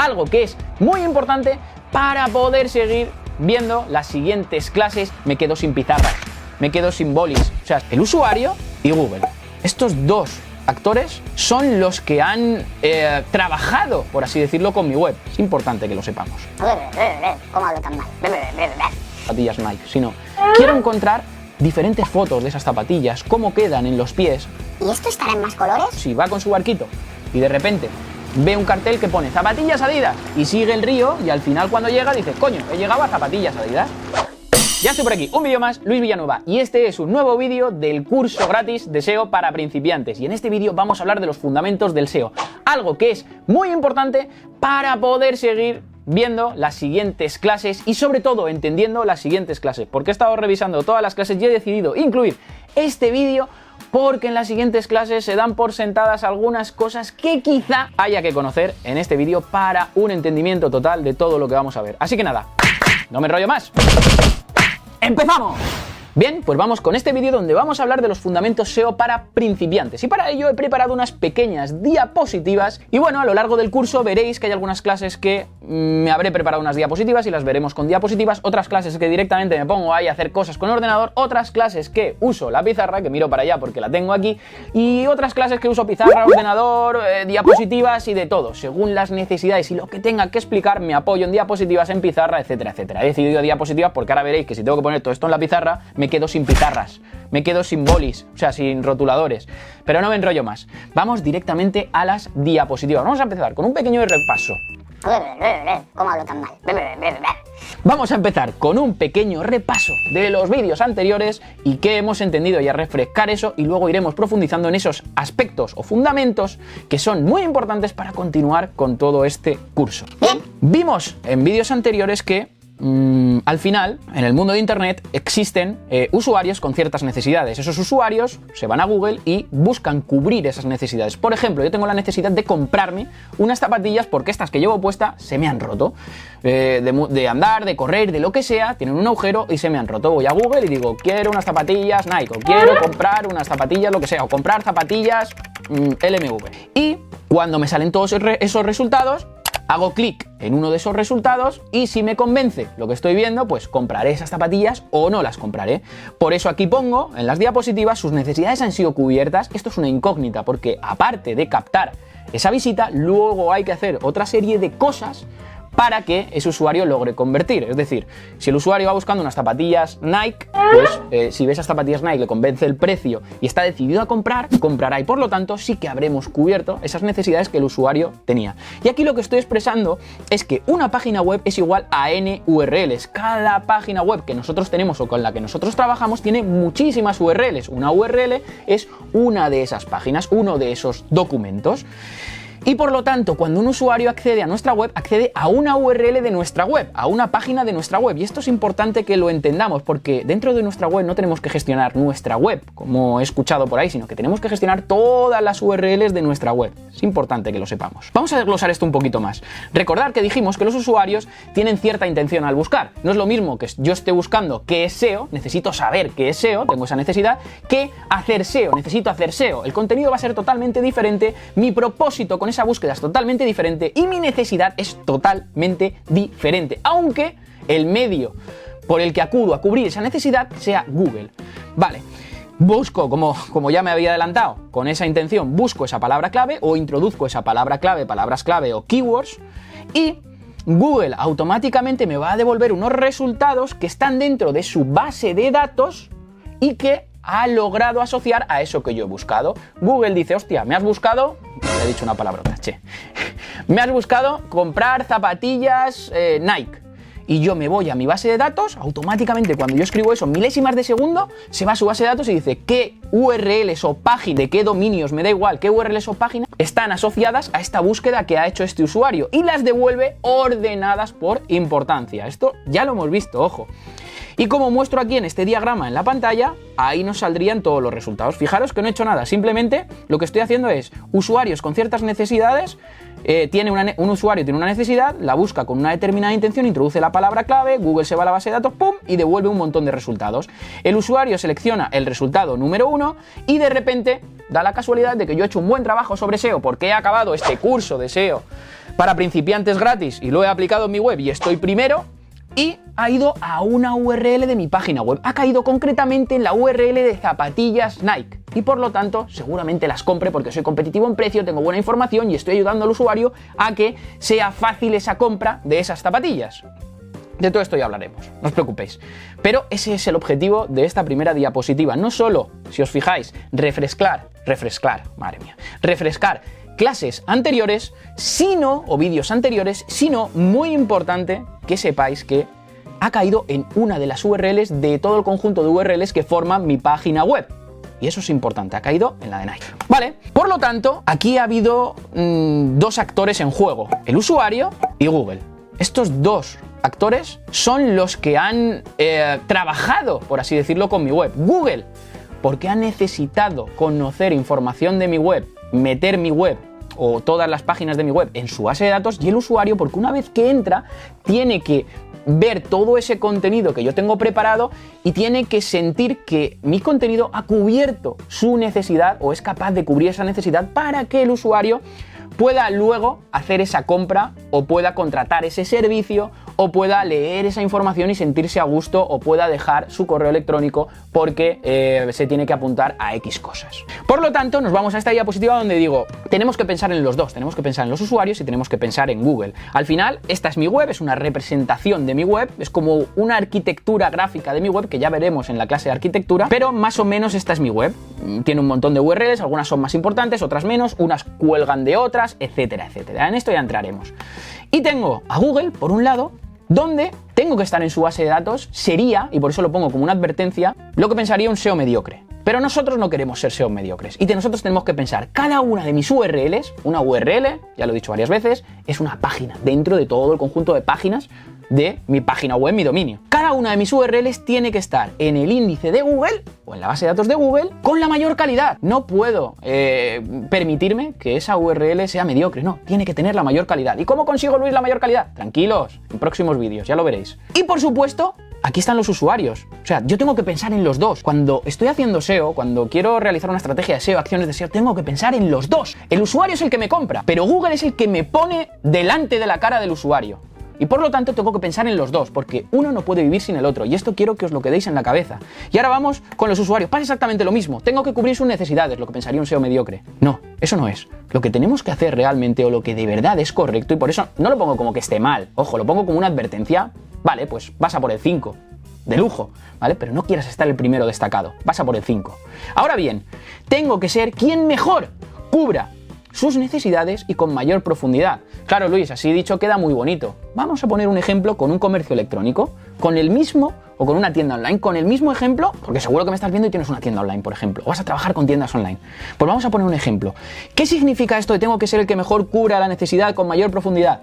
algo que es muy importante para poder seguir viendo las siguientes clases. Me quedo sin pizarras, me quedo sin bolis, o sea, el usuario y Google. Estos dos actores son los que han trabajado, por así decirlo, con mi web. Es importante que lo sepamos. ¿Cómo hablo tan mal? Zapatillas Nike, sino quiero encontrar diferentes fotos de esas zapatillas, cómo quedan en los pies. ¿Y esto estará en más colores? Si va con su barquito y de repente ve un cartel que pone zapatillas Adidas y sigue el río y al final cuando llega dice, coño, he llegado a zapatillas Adidas. Ya estoy por aquí, un vídeo más, Luis Villanueva, y este es un nuevo vídeo del curso gratis de SEO para principiantes. Y en este vídeo vamos a hablar de los fundamentos del SEO, algo que es muy importante para poder seguir viendo las siguientes clases y sobre todo entendiendo las siguientes clases, porque he estado revisando todas las clases y he decidido incluir este vídeo porque en las siguientes clases se dan por sentadas algunas cosas que quizá haya que conocer en este vídeo para un entendimiento total de todo lo que vamos a ver. Así que nada, no me enrollo más. ¡Empezamos! Bien, pues vamos con este vídeo donde vamos a hablar de los fundamentos SEO para principiantes y para ello he preparado unas pequeñas diapositivas y bueno, a lo largo del curso veréis que hay algunas clases que me habré preparado unas diapositivas y las veremos con diapositivas, otras clases que directamente me pongo ahí a hacer cosas con el ordenador, otras clases que uso la pizarra, que miro para allá porque la tengo aquí, y otras clases que uso pizarra, ordenador, diapositivas y de todo, según las necesidades y lo que tenga que explicar me apoyo en diapositivas, en pizarra, etcétera, etcétera. He decidido diapositivas porque ahora veréis que si tengo que poner todo esto en la pizarra me quedo sin pizarras, me quedo sin bolis, o sea, sin rotuladores. Pero no me enrollo más. Vamos directamente a las diapositivas. Vamos a empezar con un pequeño repaso. ¿Cómo hablo tan mal? Vamos a empezar con un pequeño repaso de los vídeos anteriores y qué hemos entendido y a refrescar eso y luego iremos profundizando en esos aspectos o fundamentos que son muy importantes para continuar con todo este curso. Bien. Vimos en vídeos anteriores que al final, en el mundo de internet existen usuarios con ciertas necesidades. Esos usuarios se van a Google y buscan cubrir esas necesidades. Por ejemplo, yo tengo la necesidad de comprarme unas zapatillas porque estas que llevo puesta se me han roto. De andar, de correr, de lo que sea, tienen un agujero y se me han roto. Voy a Google y digo, quiero unas zapatillas Nike, o quiero comprar unas zapatillas, lo que sea, o comprar zapatillas LMV. Y cuando me salen todos esos resultados, hago clic en uno de esos resultados y si me convence lo que estoy viendo, pues compraré esas zapatillas o no las compraré. Por eso aquí pongo en las diapositivas sus necesidades han sido cubiertas. Esto es una incógnita porque aparte de captar esa visita, luego hay que hacer otra serie de cosas para que ese usuario logre convertir. Es decir, si el usuario va buscando unas zapatillas Nike, pues si ve esas zapatillas Nike, le convence el precio y está decidido a comprar, comprará y por lo tanto sí que habremos cubierto esas necesidades que el usuario tenía. Y aquí lo que estoy expresando es que una página web es igual a n URLs. Cada página web que nosotros tenemos o con la que nosotros trabajamos tiene muchísimas URLs. Una URL es una de esas páginas, uno de esos documentos. Y por lo tanto, cuando un usuario accede a nuestra web, accede a una URL de nuestra web, a una página de nuestra web. Y esto es importante que lo entendamos, porque dentro de nuestra web no tenemos que gestionar nuestra web, como he escuchado por ahí, sino que tenemos que gestionar todas las URLs de nuestra web. Es importante que lo sepamos. Vamos a desglosar esto un poquito más. Recordad que dijimos que los usuarios tienen cierta intención al buscar. No es lo mismo que yo esté buscando qué es SEO, necesito saber qué es SEO, tengo esa necesidad, que hacer SEO, necesito hacer SEO. El contenido va a ser totalmente diferente, mi propósito con esa búsqueda es totalmente diferente y mi necesidad es totalmente diferente, aunque el medio por el que acudo a cubrir esa necesidad sea Google. Vale, busco, como ya me había adelantado, con esa intención busco esa palabra clave o introduzco esa palabra clave, palabras clave o keywords y Google automáticamente me va a devolver unos resultados que están dentro de su base de datos y que ha logrado asociar a eso que yo he buscado. Google dice, hostia, me has buscado, he dicho una palabrota, che, me has buscado comprar zapatillas Nike. Y yo me voy a mi base de datos, automáticamente cuando yo escribo eso, milésimas de segundo, se va a su base de datos y dice qué URLs o páginas, de qué dominios, me da igual, qué URLs o páginas están asociadas a esta búsqueda que ha hecho este usuario y las devuelve ordenadas por importancia. Esto ya lo hemos visto, ojo. Y como muestro aquí en este diagrama en la pantalla, ahí nos saldrían todos los resultados. Fijaros que no he hecho nada, simplemente lo que estoy haciendo es usuarios con ciertas necesidades, un usuario tiene una necesidad, la busca con una determinada intención, introduce la palabra clave, Google se va a la base de datos, ¡pum!, y devuelve un montón de resultados. El usuario selecciona el resultado número 1 y de repente da la casualidad de que yo he hecho un buen trabajo sobre SEO porque he acabado este curso de SEO para principiantes gratis y lo he aplicado en mi web y estoy primero, y ha ido a una URL de mi página web. Ha caído concretamente en la URL de zapatillas Nike y por lo tanto seguramente las compre porque soy competitivo en precio, tengo buena información y estoy ayudando al usuario a que sea fácil esa compra de esas zapatillas. De todo esto ya hablaremos, no os preocupéis. Pero ese es el objetivo de esta primera diapositiva. No solo, si os fijáis, refrescar clases anteriores, o vídeos anteriores, sino, muy importante, que sepáis que ha caído en una de las URLs de todo el conjunto de URLs que forman mi página web. Y eso es importante, ha caído en la de Nike. Vale, por lo tanto, aquí ha habido dos actores en juego, el usuario y Google. Estos dos actores son los que han trabajado, por así decirlo, con mi web. Google, porque ha necesitado conocer información de mi web, meter mi web o todas las páginas de mi web en su base de datos, y el usuario porque una vez que entra tiene que ver todo ese contenido que yo tengo preparado y tiene que sentir que mi contenido ha cubierto su necesidad o es capaz de cubrir esa necesidad para que el usuario pueda luego hacer esa compra o pueda contratar ese servicio o pueda leer esa información y sentirse a gusto o pueda dejar su correo electrónico porque se tiene que apuntar a X cosas. Por lo tanto, nos vamos a esta diapositiva donde digo, tenemos que pensar en los dos, tenemos que pensar en los usuarios y tenemos que pensar en Google. Al final, esta es mi web, es una representación de mi web, es como una arquitectura gráfica de mi web que ya veremos en la clase de arquitectura, pero más o menos esta es mi web. Tiene un montón de URLs, algunas son más importantes, otras menos, unas cuelgan de otras, etcétera, etcétera. En esto ya entraremos. Y tengo a Google, por un lado, donde tengo que estar en su base de datos, sería, y por eso lo pongo como una advertencia, lo que pensaría un SEO mediocre. Pero nosotros no queremos ser SEO mediocres y nosotros tenemos que pensar, cada una de mis URLs, una URL, ya lo he dicho varias veces, es una página dentro de todo el conjunto de páginas de mi página web, mi dominio. Cada una de mis URLs tiene que estar en el índice de Google o en la base de datos de Google con la mayor calidad. No puedo permitirme que esa URL sea mediocre, no, tiene que tener la mayor calidad. ¿Y cómo consigo, Luis, la mayor calidad? Tranquilos, en próximos vídeos, ya lo veréis. Y por supuesto, aquí están los usuarios. O sea, yo tengo que pensar en los dos. Cuando estoy haciendo SEO, cuando quiero realizar una estrategia de SEO, acciones de SEO, tengo que pensar en los dos. El usuario es el que me compra, pero Google es el que me pone delante de la cara del usuario. Y por lo tanto tengo que pensar en los dos, porque uno no puede vivir sin el otro, y esto quiero que os lo quedéis en la cabeza. Y ahora vamos con los usuarios. Pasa exactamente lo mismo. Tengo que cubrir sus necesidades, lo que pensaría un SEO mediocre. No, eso no es. Lo que tenemos que hacer realmente, o lo que de verdad es correcto, y por eso no lo pongo como que esté mal, ojo, lo pongo como una advertencia. Vale, pues vas a por el 5. De lujo, ¿vale? Pero no quieras estar el primero destacado, vas a por el 5. Ahora bien, tengo que ser quien mejor cubra sus necesidades y con mayor profundidad. Claro, Luis, así dicho queda muy bonito. Vamos a poner un ejemplo con un comercio electrónico, con el mismo, o con una tienda online, con el mismo ejemplo, porque seguro que me estás viendo y tienes una tienda online, por ejemplo, o vas a trabajar con tiendas online. Pues vamos a poner un ejemplo. ¿Qué significa esto de tengo que ser el que mejor cubra la necesidad con mayor profundidad?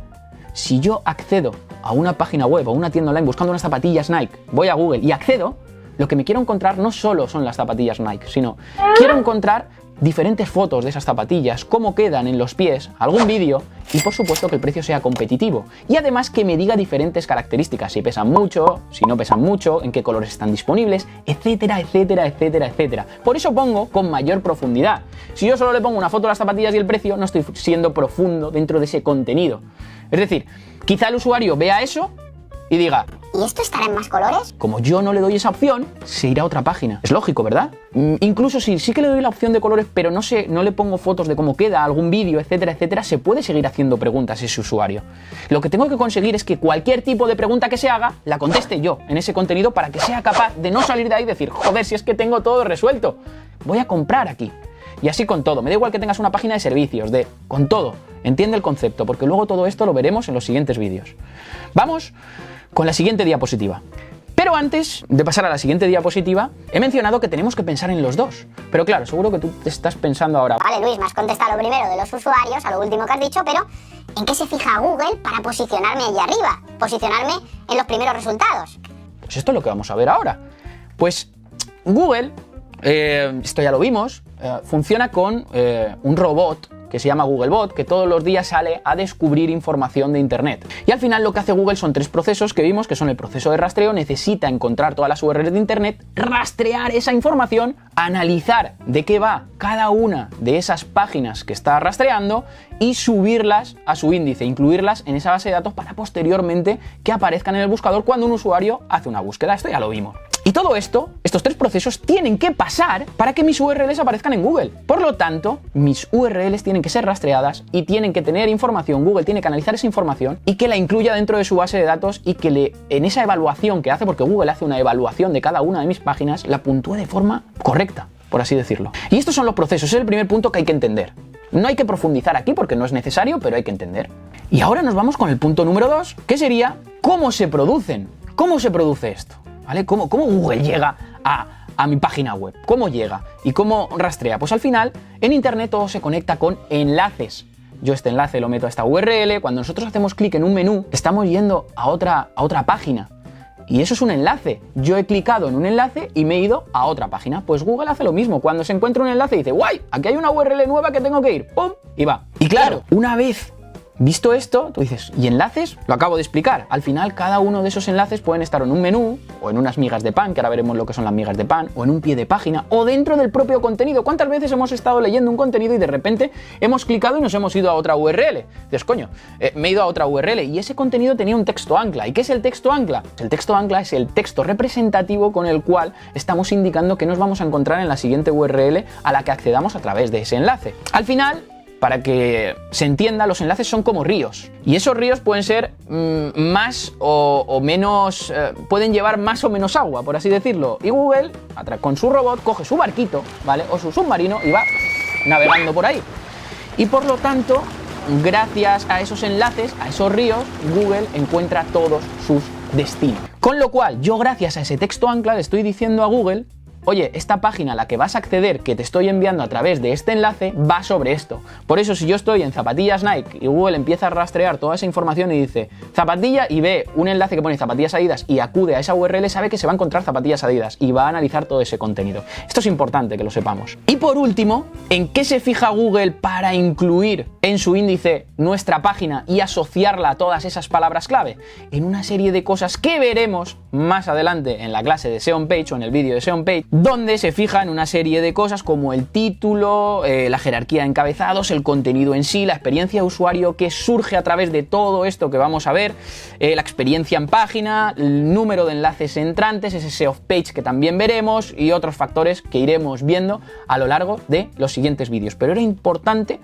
Si yo accedo a una página web o una tienda online buscando unas zapatillas Nike, voy a Google y accedo, lo que me quiero encontrar no solo son las zapatillas Nike, sino quiero encontrar diferentes fotos de esas zapatillas, cómo quedan en los pies, algún vídeo y por supuesto que el precio sea competitivo. Y además que me diga diferentes características, si pesan mucho, si no pesan mucho, en qué colores están disponibles, etcétera, etcétera, etcétera, etcétera. Por eso pongo con mayor profundidad. Si yo solo le pongo una foto de las zapatillas y el precio, no estoy siendo profundo dentro de ese contenido. Es decir, quizá el usuario vea eso y diga, ¿y esto estará en más colores? como yo no le doy esa opción, se irá a otra página. Es lógico, ¿verdad? Incluso si sí que le doy la opción de colores, pero no le pongo fotos de cómo queda, algún vídeo, etcétera, etcétera, se puede seguir haciendo preguntas ese usuario. Lo que tengo que conseguir es que cualquier tipo de pregunta que se haga, la conteste yo en ese contenido para que sea capaz de no salir de ahí y decir, joder, si es que tengo todo resuelto, voy a comprar aquí. Y así con todo, me da igual que tengas una página de servicios, con todo, entiende el concepto, porque luego todo esto lo veremos en los siguientes vídeos. Vamos con la siguiente diapositiva. Pero antes de pasar a la siguiente diapositiva, he mencionado que tenemos que pensar en los dos. Pero claro, seguro que tú te estás pensando ahora, Vale, Luis, me has contestado lo primero de los usuarios, a lo último que has dicho, pero ¿en qué se fija Google para posicionarme allí arriba? Posicionarme en los primeros resultados. pues esto es lo que vamos a ver ahora. Pues Google, esto ya lo vimos, funciona con un robot que se llama Googlebot, que todos los días sale a descubrir información de Internet. Y al final lo que hace Google son 3 procesos que vimos, que son el proceso de rastreo, necesita encontrar todas las URLs de Internet, rastrear esa información, analizar de qué va cada una de esas páginas que está rastreando y subirlas a su índice, incluirlas en esa base de datos para posteriormente que aparezcan en el buscador cuando un usuario hace una búsqueda. Esto ya lo vimos. Y todo esto, estos 3 procesos, tienen que pasar para que mis URLs aparezcan en Google. Por lo tanto, mis URLs tienen que ser rastreadas y tienen que tener información. Google tiene que analizar esa información y que la incluya dentro de su base de datos y que en esa evaluación que hace, porque Google hace una evaluación de cada una de mis páginas, la puntúe de forma correcta, por así decirlo. Y estos son los procesos, es el primer punto que hay que entender. No hay que profundizar aquí porque no es necesario, pero hay que entender. Y ahora nos vamos con el punto número 2, que sería cómo se producen. ¿Cómo se produce esto? ¿Vale? ¿Cómo Google llega a mi página web? ¿Cómo llega? ¿Y cómo rastrea? Pues al final, en Internet todo se conecta con enlaces. Yo este enlace lo meto a esta URL, cuando nosotros hacemos clic en un menú, estamos yendo a otra página. Y eso es un enlace. Yo he clicado en un enlace y me he ido a otra página. Pues Google hace lo mismo. Cuando se encuentra un enlace dice, ¡guay! Aquí hay una URL nueva que tengo que ir. ¡Pum! Y va. Y claro, una vez visto esto, tú dices, ¿y enlaces? Lo acabo de explicar. Al final, cada uno de esos enlaces pueden estar en un menú, o en unas migas de pan, que ahora veremos lo que son las migas de pan, o en un pie de página, o dentro del propio contenido. ¿Cuántas veces hemos estado leyendo un contenido y de repente hemos clicado y nos hemos ido a otra URL? Dices, coño, me he ido a otra URL y ese contenido tenía un texto ancla. ¿Y qué es el texto ancla? El texto ancla es el texto representativo con el cual estamos indicando que nos vamos a encontrar en la siguiente URL a la que accedamos a través de ese enlace. Al final, para que se entienda, los enlaces son como ríos. Y esos ríos pueden ser más o menos, pueden llevar más o menos agua, por así decirlo. Y Google, con su robot, coge su barquito, ¿vale? O su submarino y va navegando por ahí. Y por lo tanto, gracias a esos enlaces, a esos ríos, Google encuentra todos sus destinos. Con lo cual, yo gracias a ese texto ancla le estoy diciendo a Google, oye, esta página a la que vas a acceder, que te estoy enviando a través de este enlace, va sobre esto. Por eso, si yo estoy en zapatillas Nike y Google empieza a rastrear toda esa información y dice zapatilla y ve un enlace que pone zapatillas Adidas y acude a esa URL, sabe que se va a encontrar zapatillas Adidas y va a analizar todo ese contenido. Esto es importante que lo sepamos. Y por último, ¿en qué se fija Google para incluir en su índice nuestra página y asociarla a todas esas palabras clave? En una serie de cosas que veremos más adelante en la clase de SEO on Page o en el vídeo de SEO on Page, donde se fija en una serie de cosas como el título, la jerarquía de encabezados, el contenido en sí, la experiencia de usuario que surge a través de todo esto que vamos a ver, la experiencia en página, el número de enlaces entrantes, ese SEO page que también veremos y otros factores que iremos viendo a lo largo de los siguientes vídeos. Pero era importante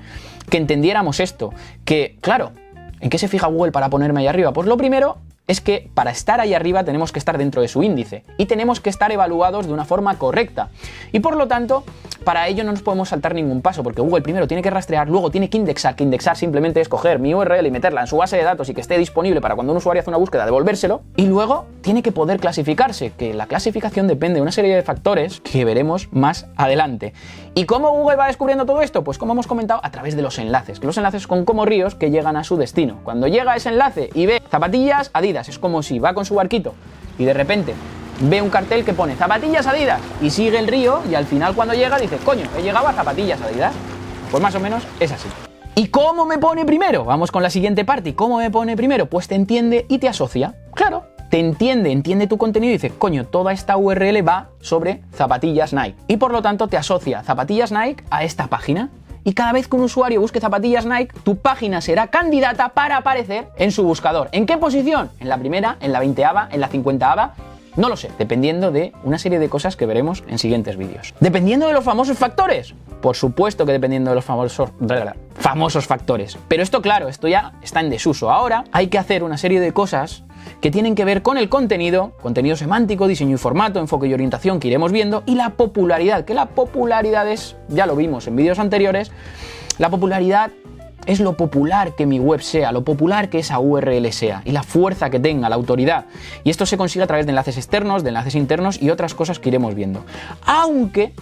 que entendiéramos esto, que claro, ¿en qué se fija Google para ponerme ahí arriba? Pues lo primero es que para estar ahí arriba tenemos que estar dentro de su índice y tenemos que estar evaluados de una forma correcta. Y por lo tanto, para ello no nos podemos saltar ningún paso, porque Google primero tiene que rastrear, luego tiene que indexar simplemente es coger mi URL y meterla en su base de datos y que esté disponible para cuando un usuario hace una búsqueda devolvérselo, y luego tiene que poder clasificarse, que la clasificación depende de una serie de factores que veremos más adelante. ¿Y cómo Google va descubriendo todo esto? Pues como hemos comentado, a través de los enlaces, que los enlaces son como ríos que llegan a su destino. Cuando llega a ese enlace y ve zapatillas Adidas, es como si va con su barquito y de repente ve un cartel que pone zapatillas Adidas y sigue el río y al final cuando llega dice, coño, he llegado a zapatillas Adidas. Pues más o menos es así. ¿Y cómo me pone primero? Vamos con la siguiente parte. ¿Y cómo me pone primero? Pues te entiende y te asocia. Claro, te entiende tu contenido y dice, coño, toda esta URL va sobre zapatillas Nike. Y por lo tanto te asocia zapatillas Nike a esta página. Y cada vez que un usuario busque zapatillas Nike, tu página será candidata para aparecer en su buscador. ¿En qué posición? ¿En la primera? ¿En la 20ava? ¿En la 50ava? No lo sé, dependiendo de una serie de cosas que veremos en siguientes vídeos. ¿Dependiendo de los famosos factores? Por supuesto que dependiendo de los famosos factores. Pero esto, claro, esto ya está en desuso. Ahora hay que hacer una serie de cosas que tienen que ver con el contenido semántico, diseño y formato, enfoque y orientación que iremos viendo, y la popularidad, que la popularidad es, ya lo vimos en vídeos anteriores, la popularidad es lo popular que mi web sea, lo popular que esa URL sea y la fuerza que tenga, la autoridad. Y esto se consigue a través de enlaces externos, de enlaces internos y otras cosas que iremos viendo. Aunque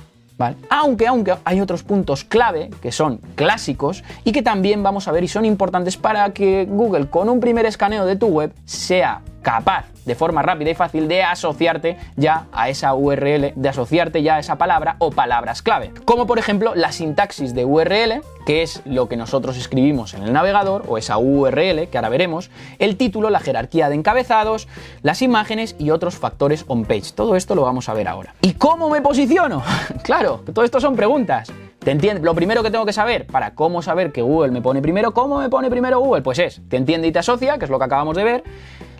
hay otros puntos clave que son clásicos y que también vamos a ver y son importantes para que Google, con un primer escaneo de tu web, sea capaz de forma rápida y fácil de asociarte ya a esa URL, de asociarte ya a esa palabra o palabras clave. Como por ejemplo la sintaxis de URL, que es lo que nosotros escribimos en el navegador, o esa URL que ahora veremos, el título, la jerarquía de encabezados, las imágenes y otros factores on-page. Todo esto lo vamos a ver ahora. ¿Y cómo me posiciono? Claro, todo esto son preguntas. ¿Te entiendes? Lo primero que tengo que saber, para cómo saber que Google me pone primero, ¿cómo me pone primero Google? Pues te entiende y te asocia, que es lo que acabamos de ver,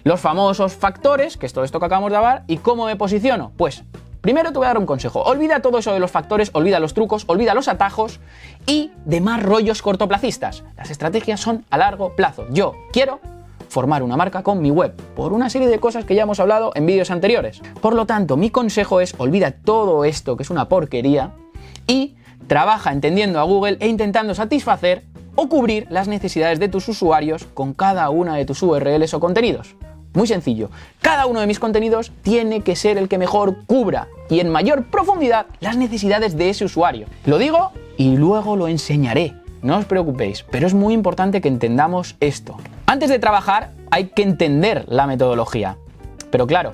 los famosos factores, que es todo esto que acabamos de hablar, y cómo me posiciono. Pues primero te voy a dar un consejo. Olvida todo eso de los factores, olvida los trucos, olvida los atajos y demás rollos cortoplacistas. Las estrategias son a largo plazo. Yo quiero formar una marca con mi web, por una serie de cosas que ya hemos hablado en vídeos anteriores. Por lo tanto, mi consejo es olvida todo esto, que es una porquería, y trabaja entendiendo a Google e intentando satisfacer o cubrir las necesidades de tus usuarios con cada una de tus URLs o contenidos. Muy sencillo, cada uno de mis contenidos tiene que ser el que mejor cubra y en mayor profundidad las necesidades de ese usuario. Lo digo y luego lo enseñaré, no os preocupéis, pero es muy importante que entendamos esto. Antes de trabajar hay que entender la metodología. Pero claro,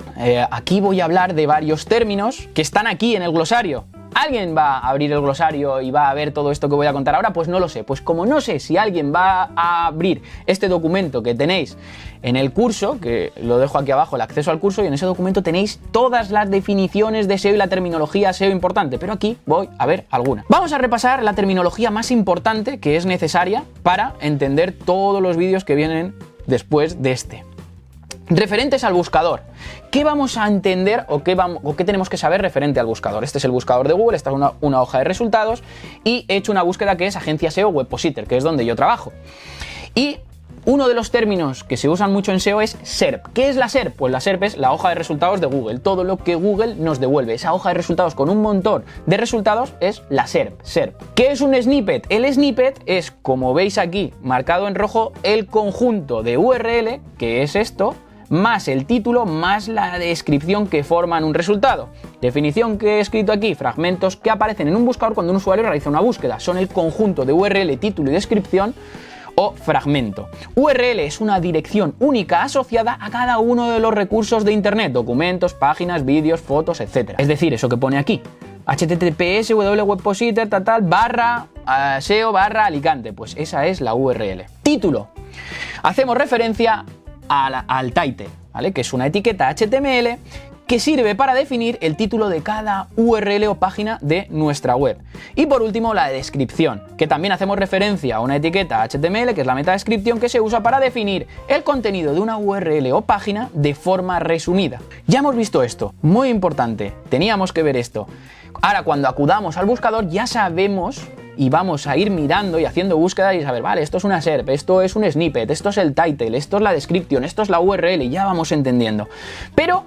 aquí voy a hablar de varios términos que están aquí en el glosario. ¿Alguien va a abrir el glosario y va a ver todo esto que voy a contar ahora? Pues no lo sé. Pues como no sé si alguien va a abrir este documento que tenéis en el curso, que lo dejo aquí abajo, el acceso al curso, y en ese documento tenéis todas las definiciones de SEO y la terminología SEO importante, pero aquí voy a ver alguna. Vamos a repasar la terminología más importante que es necesaria para entender todos los vídeos que vienen después de este. Referentes al buscador. ¿Qué vamos a entender o qué tenemos que saber referente al buscador? Este es el buscador de Google, esta es una hoja de resultados y he hecho una búsqueda que es agencia SEO Webpositor, que es donde yo trabajo. Y uno de los términos que se usan mucho en SEO es SERP. ¿Qué es la SERP? Pues la SERP es la hoja de resultados de Google, todo lo que Google nos devuelve. Esa hoja de resultados con un montón de resultados es la SERP. ¿Qué es un snippet? El snippet es, como veis aquí, marcado en rojo, el conjunto de URL, que es esto, más el título, más la descripción que forman un resultado. Definición que he escrito aquí: fragmentos que aparecen en un buscador cuando un usuario realiza una búsqueda. Son el conjunto de URL, título y descripción o fragmento. URL es una dirección única asociada a cada uno de los recursos de Internet, documentos, páginas, vídeos, fotos, etc. Es decir, eso que pone aquí, https www.webpositor /SEO /Alicante, pues esa es la URL. Título. Hacemos referencia al title, ¿vale? Que es una etiqueta HTML que sirve para definir el título de cada URL o página de nuestra web. Y por último, la descripción, que también hacemos referencia a una etiqueta HTML, que es la metadescripción, que se usa para definir el contenido de una URL o página de forma resumida. Ya hemos visto esto, muy importante, teníamos que ver esto. Ahora, cuando acudamos al buscador, ya sabemos y vamos a ir mirando y haciendo búsqueda y saber, vale, esto es una SERP, esto es un snippet, esto es el title, esto es la description, esto es la URL, y ya vamos entendiendo. Pero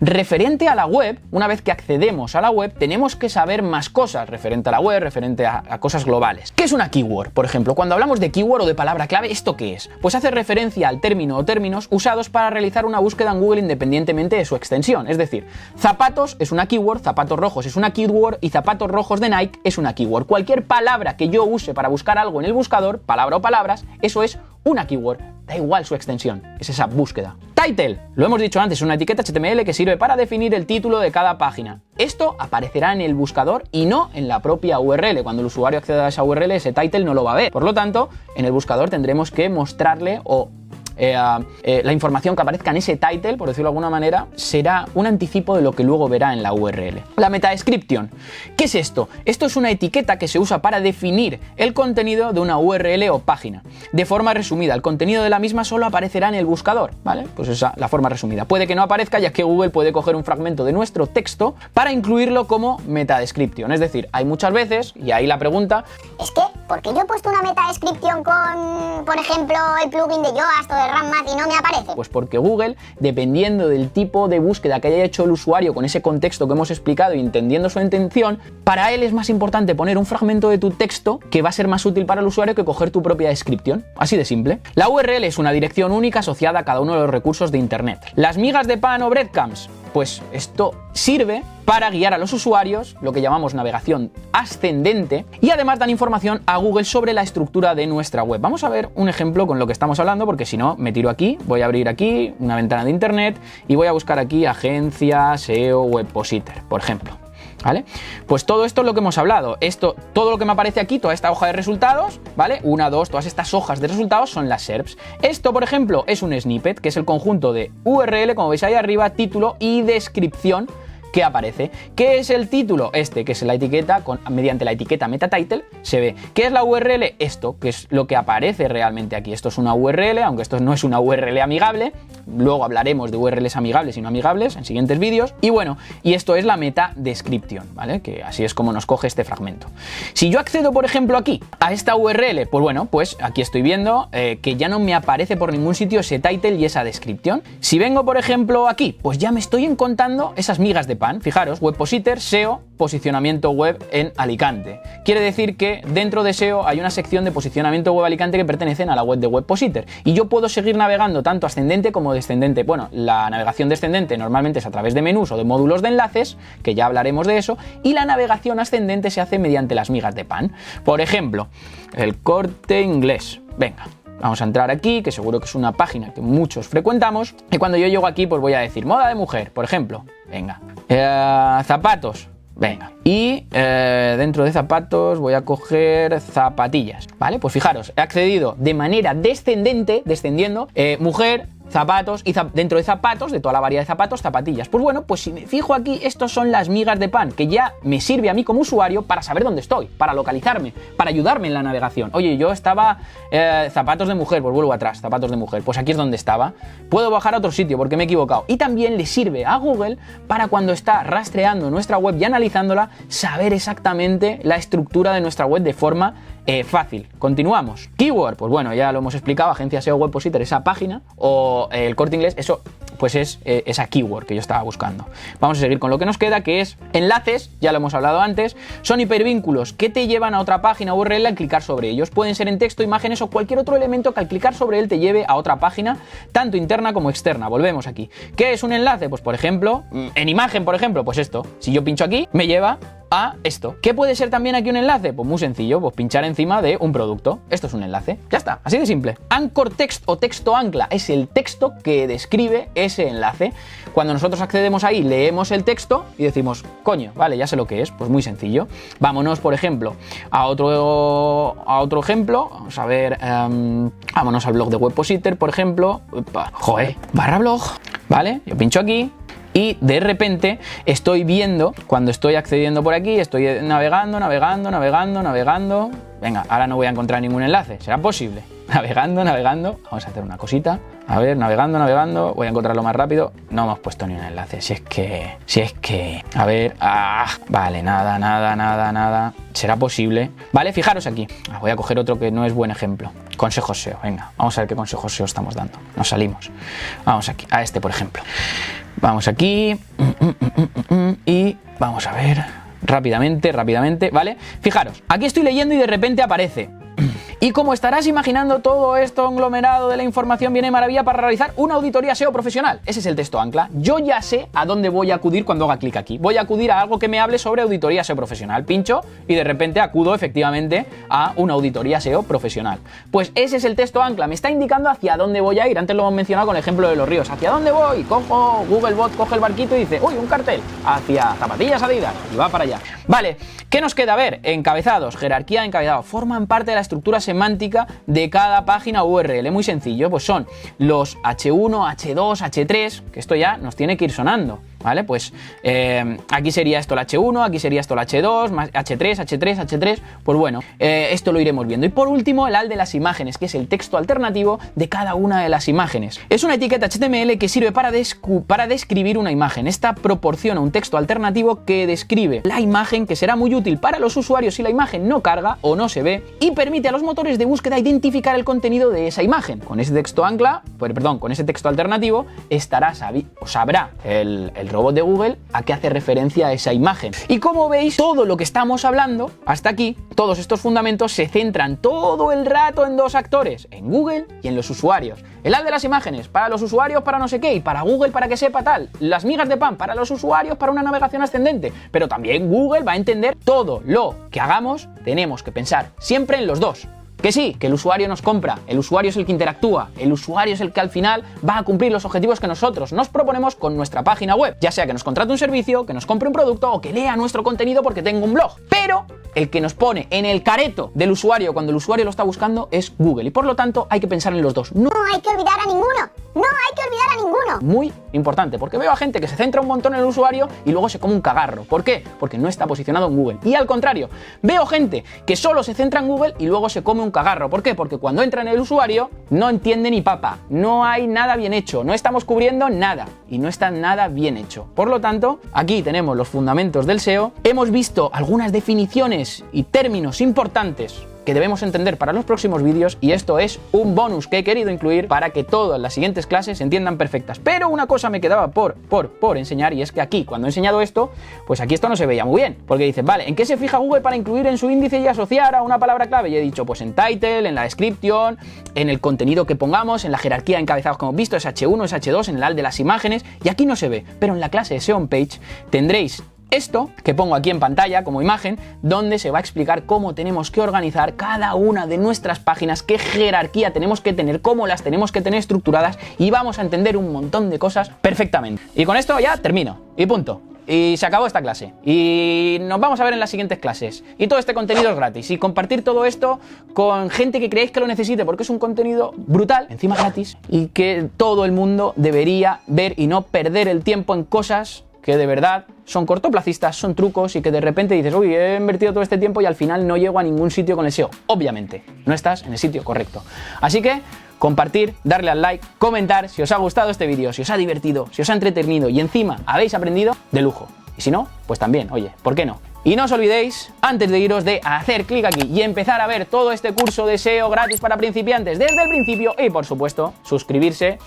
referente a la web, una vez que accedemos a la web, tenemos que saber más cosas referente a la web, referente a cosas globales. ¿Qué es una keyword? Por ejemplo, cuando hablamos de keyword o de palabra clave, ¿esto qué es? Pues hace referencia al término o términos usados para realizar una búsqueda en Google independientemente de su extensión. Es decir, zapatos es una keyword, zapatos rojos es una keyword y zapatos rojos de Nike es una keyword. Cualquier palabra que yo use para buscar algo en el buscador, palabra o palabras, eso es una keyword. Da igual su extensión, es esa búsqueda. Title, lo hemos dicho antes, es una etiqueta HTML que sirve para definir el título de cada página. Esto aparecerá en el buscador y no en la propia URL. Cuando el usuario acceda a esa URL, ese title no lo va a ver. Por lo tanto, en el buscador tendremos que mostrarle la información que aparezca en ese title, por decirlo de alguna manera, será un anticipo de lo que luego verá en la URL. La metadescription. ¿Qué es esto? Esto es una etiqueta que se usa para definir el contenido de una URL o página. De forma resumida, el contenido de la misma solo aparecerá en el buscador, ¿vale? Pues esa la forma resumida. Puede que no aparezca, ya que Google puede coger un fragmento de nuestro texto para incluirlo como metadescription. Es decir, hay muchas veces, y ahí la pregunta es que, ¿por qué yo he puesto una metadescripción con, por ejemplo, el plugin de Yoast o de RankMath y no me aparece? Pues porque Google, dependiendo del tipo de búsqueda que haya hecho el usuario con ese contexto que hemos explicado y entendiendo su intención, para él es más importante poner un fragmento de tu texto que va a ser más útil para el usuario que coger tu propia descripción. Así de simple. La URL es una dirección única asociada a cada uno de los recursos de Internet. Las migas de pan o breadcrumbs, pues esto sirve para guiar a los usuarios, lo que llamamos navegación ascendente, y además dan información a Google sobre la estructura de nuestra web. Vamos a ver un ejemplo con lo que estamos hablando, porque si no, me tiro aquí, voy a abrir aquí una ventana de internet y voy a buscar aquí agencia SEO Webpositor, por ejemplo. ¿Vale? Pues todo esto es lo que hemos hablado. Esto, todo lo que me aparece aquí, toda esta hoja de resultados, ¿vale? 1, 2, todas estas hojas de resultados son las SERPs. Esto, por ejemplo, es un snippet, que es el conjunto de URL, como veis ahí arriba, título y descripción que aparece. ¿Qué es el título? Este, que es la etiqueta, mediante la etiqueta meta title, se ve. ¿Qué es la URL? Esto, que es lo que aparece realmente aquí. Esto es una URL, aunque esto no es una URL amigable. Luego hablaremos de URLs amigables y no amigables en siguientes vídeos. Y bueno, y esto es la meta description, ¿vale? Que así es como nos coge este fragmento. Si yo accedo, por ejemplo, aquí a esta URL, pues bueno, pues aquí estoy viendo que ya no me aparece por ningún sitio ese title y esa descripción. Si vengo, por ejemplo, aquí, pues ya me estoy encontrando esas migas de pan. Fijaros, Webpositor, SEO, posicionamiento web en Alicante. Quiere decir que dentro de SEO hay una sección de posicionamiento web Alicante que pertenecen a la web de Webpositor. Y yo puedo seguir navegando tanto ascendente como descendente. Bueno, la navegación descendente normalmente es a través de menús o de módulos de enlaces, que ya hablaremos de eso, y la navegación ascendente se hace mediante las migas de pan. Por ejemplo, el Corte Inglés. Venga. Vamos a entrar aquí, que seguro que es una página que muchos frecuentamos. Y cuando yo llego aquí, pues voy a decir moda de mujer, por ejemplo. Venga. Zapatos. Venga. Y dentro de zapatos voy a coger zapatillas. ¿Vale? Pues fijaros, he accedido de manera descendente, descendiendo, mujer, zapatos, y dentro de zapatos, de toda la variedad de zapatos, zapatillas. Pues bueno, pues si me fijo aquí, estos son las migas de pan, que ya me sirve a mí como usuario para saber dónde estoy, para localizarme, para ayudarme en la navegación. Oye, yo estaba zapatos de mujer, pues vuelvo atrás, zapatos de mujer, pues aquí es donde estaba. Puedo bajar a otro sitio porque me he equivocado. Y también le sirve a Google para cuando está rastreando nuestra web y analizándola, saber exactamente la estructura de nuestra web de forma fácil. Continuamos. Keyword, pues bueno, ya lo hemos explicado, agencia SEO Webpositor, esa página, o el Corte Inglés, eso pues es esa keyword que yo estaba buscando. Vamos a seguir con lo que nos queda, que es enlaces, ya lo hemos hablado antes, son hipervínculos que te llevan a otra página URL al clicar sobre ellos. Pueden ser en texto, imágenes o cualquier otro elemento que al clicar sobre él te lleve a otra página, tanto interna como externa. Volvemos aquí. ¿Qué es un enlace? Pues por ejemplo, en imagen, por ejemplo, pues esto. Si yo pincho aquí, me lleva a esto. ¿Qué puede ser también aquí un enlace? Pues muy sencillo, pues pinchar encima de un producto. Esto es un enlace. Ya está, así de simple. Anchor text o texto ancla es el texto que describe ese enlace. Cuando nosotros accedemos ahí, leemos el texto y decimos, coño, vale, ya sé lo que es. Pues muy sencillo. Vámonos, por ejemplo, a otro ejemplo. Vamos a ver, vámonos al blog de Webpositor, por ejemplo. Joder, /blog. Vale, yo pincho aquí. Y de repente estoy viendo, cuando estoy accediendo por aquí, estoy navegando. Venga, ahora no voy a encontrar ningún enlace. ¿Será posible? Navegando. Vamos a hacer una cosita. A ver, navegando. Voy a encontrarlo más rápido. No hemos puesto ni un enlace. Si es que... A ver... Vale, nada. ¿Será posible? Vale, fijaros aquí. Voy a coger otro que no es buen ejemplo. Consejos SEO. Venga, vamos a ver qué consejos SEO estamos dando. Nos salimos. Vamos aquí, a este, por ejemplo. Vamos aquí y vamos a ver rápidamente, ¿vale? Fijaros, aquí estoy leyendo y de repente aparece. Y como estarás imaginando, todo esto englomerado de la información viene de maravilla para realizar una auditoría SEO profesional. Ese es el texto ancla. Yo ya sé a dónde voy a acudir cuando haga clic aquí. Voy a acudir a algo que me hable sobre auditoría SEO profesional. Pincho y de repente acudo efectivamente a una auditoría SEO profesional. Pues ese es el texto ancla. Me está indicando hacia dónde voy a ir. Antes lo hemos mencionado con el ejemplo de los ríos. ¿Hacia dónde voy? Cojo Googlebot, coge el barquito y dice, uy, un cartel hacia zapatillas Adidas y va para allá. Vale, ¿qué nos queda ver? Encabezados, jerarquía de encabezados. Forman parte de la estructura semántica de cada página URL. Muy sencillo, pues son los H1, H2, H3, que esto ya nos tiene que ir sonando. ¿Vale? Pues aquí sería esto el H1, aquí sería esto el H2, más H3, pues bueno, esto lo iremos viendo. Y por último, el al de las imágenes, que es el texto alternativo de cada una de las imágenes. Es una etiqueta HTML que sirve para describir una imagen. Esta proporciona un texto alternativo que describe la imagen, que será muy útil para los usuarios si la imagen no carga o no se ve, y permite a los motores de búsqueda identificar el contenido de esa imagen. Con ese texto ancla, con ese texto alternativo, sabrá el robot de Google a qué hace referencia a esa imagen. Y como veis, todo lo que estamos hablando hasta aquí, todos estos fundamentos se centran todo el rato en dos actores, en Google y en los usuarios. El ad de las imágenes, para los usuarios para no sé qué, y para Google para que sepa tal. Las migas de pan, para los usuarios para una navegación ascendente. Pero también Google va a entender todo lo que hagamos, tenemos que pensar siempre en los dos. Que sí, que el usuario nos compra, el usuario es el que interactúa, el usuario es el que al final va a cumplir los objetivos que nosotros nos proponemos con nuestra página web, ya sea que nos contrate un servicio, que nos compre un producto o que lea nuestro contenido porque tenga un blog. Pero el que nos pone en el careto del usuario cuando el usuario lo está buscando es Google y por lo tanto hay que pensar en los dos. No hay que olvidar a ninguno, no hay que olvidar a ninguno. Muy importante, porque veo a gente que se centra un montón en el usuario y luego se come un cagarro. ¿Por qué? Porque no está posicionado en Google. Y al contrario, veo gente que solo se centra en Google y luego se come un cagarro. ¿Por qué? Porque cuando entra en el usuario no entiende ni papa, no hay nada bien hecho, no estamos cubriendo nada y no está nada bien hecho. Por lo tanto, aquí tenemos los fundamentos del SEO. Hemos visto algunas definiciones y términos importantes que debemos entender para los próximos vídeos y esto es un bonus que he querido incluir para que todas las siguientes clases se entiendan perfectas. Pero una cosa me quedaba por enseñar y es que aquí, cuando he enseñado esto, pues aquí esto no se veía muy bien, porque dice, vale, ¿en qué se fija Google para incluir en su índice y asociar a una palabra clave? Y he dicho, pues en title, en la description, en el contenido que pongamos, en la jerarquía de encabezados que hemos visto, es H1, es H2, en el alt de las imágenes, y aquí no se ve, pero en la clase de SEO on Page tendréis esto que pongo aquí en pantalla como imagen, donde se va a explicar cómo tenemos que organizar cada una de nuestras páginas, qué jerarquía tenemos que tener, cómo las tenemos que tener estructuradas y vamos a entender un montón de cosas perfectamente. Y con esto ya termino y punto. Y se acabó esta clase. Y nos vamos a ver en las siguientes clases. Y todo este contenido es gratis. Y compartir todo esto con gente que creéis que lo necesite, porque es un contenido brutal, encima gratis, y que todo el mundo debería ver y no perder el tiempo en cosas que de verdad son cortoplacistas, son trucos y que de repente dices, uy, he invertido todo este tiempo y al final no llego a ningún sitio con el SEO. Obviamente, no estás en el sitio correcto. Así que compartir, darle al like, comentar si os ha gustado este vídeo, si os ha divertido, si os ha entretenido y encima habéis aprendido, de lujo. Y si no, pues también, oye, ¿por qué no? Y no os olvidéis, antes de iros, de hacer clic aquí y empezar a ver todo este curso de SEO gratis para principiantes desde el principio y, por supuesto, suscribirse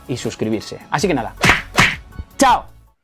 y suscribirse. Así que nada, ¡chao!